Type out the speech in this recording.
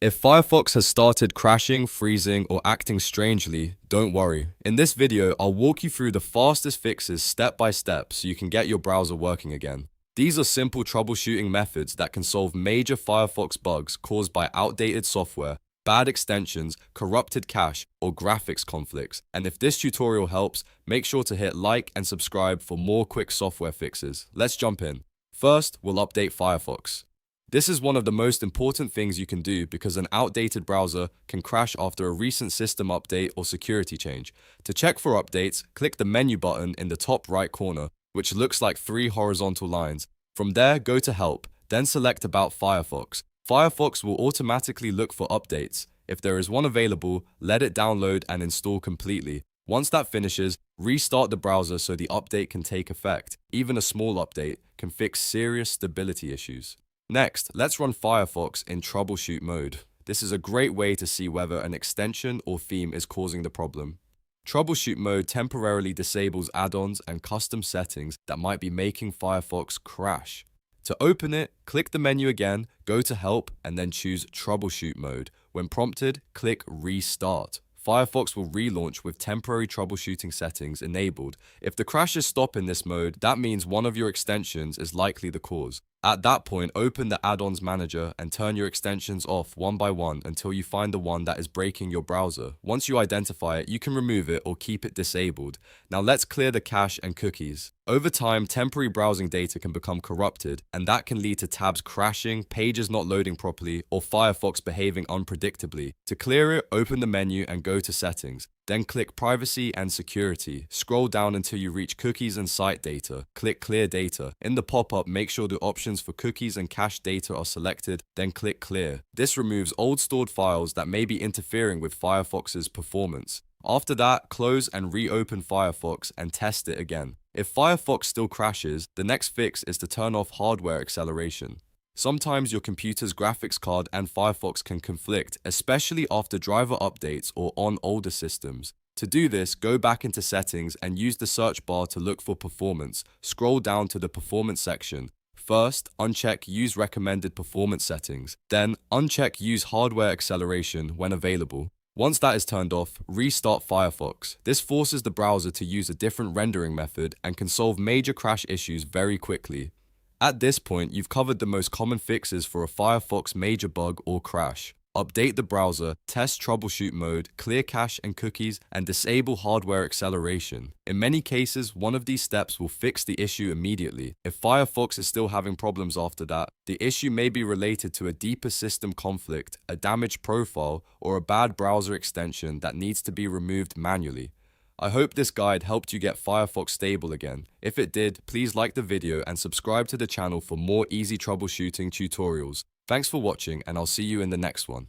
If Firefox has started crashing, freezing, or acting strangely, don't worry. In this video, I'll walk you through the fastest fixes step by step so you can get your browser working again. These are simple troubleshooting methods that can solve major Firefox bugs caused by outdated software, bad extensions, corrupted cache, or graphics conflicts. And if this tutorial helps, make sure to hit like and subscribe for more quick software fixes. Let's jump in. First, we'll update Firefox. This is one of the most important things you can do because an outdated browser can crash after a recent system update or security change. To check for updates, click the menu button in the top right corner, which looks like 3 horizontal lines. From there, go to Help, then select About Firefox. Firefox will automatically look for updates. If there is one available, let it download and install completely. Once that finishes, restart the browser so the update can take effect. Even a small update can fix serious stability issues. Next, let's run Firefox in Troubleshoot Mode. This is a great way to see whether an extension or theme is causing the problem. Troubleshoot Mode temporarily disables add-ons and custom settings that might be making Firefox crash. To open it, click the menu again, go to Help, and then choose Troubleshoot Mode. When prompted, click Restart. Firefox will relaunch with temporary troubleshooting settings enabled. If the crashes stop in this mode, that means one of your extensions is likely the cause. At that point, open the add-ons manager and turn your extensions off one by one until you find the one that is breaking your browser. Once you identify it, you can remove it or keep it disabled. Now let's clear the cache and cookies. Over time, temporary browsing data can become corrupted, and that can lead to tabs crashing, pages not loading properly, or Firefox behaving unpredictably. To clear it, open the menu and go to Settings. Then click Privacy and Security. Scroll down until you reach Cookies and Site Data. Click Clear Data. In the pop-up, make sure the options for cookies and cache data are selected, then click Clear. This removes old stored files that may be interfering with Firefox's performance. After that, close and reopen Firefox and test it again. If Firefox still crashes, the next fix is to turn off hardware acceleration. Sometimes your computer's graphics card and Firefox can conflict, especially after driver updates or on older systems. To do this, go back into Settings and use the search bar to look for Performance. Scroll down to the Performance section. First, uncheck Use Recommended Performance Settings. Then, uncheck Use Hardware Acceleration when available. Once that is turned off, restart Firefox. This forces the browser to use a different rendering method and can solve major crash issues very quickly. At this point, you've covered the most common fixes for a Firefox major bug or crash. Update the browser, test troubleshoot mode, clear cache and cookies, and disable hardware acceleration. In many cases, one of these steps will fix the issue immediately. If Firefox is still having problems after that, the issue may be related to a deeper system conflict, a damaged profile, or a bad browser extension that needs to be removed manually. I hope this guide helped you get Firefox stable again. If it did, please like the video and subscribe to the channel for more easy troubleshooting tutorials. Thanks for watching, and I'll see you in the next one.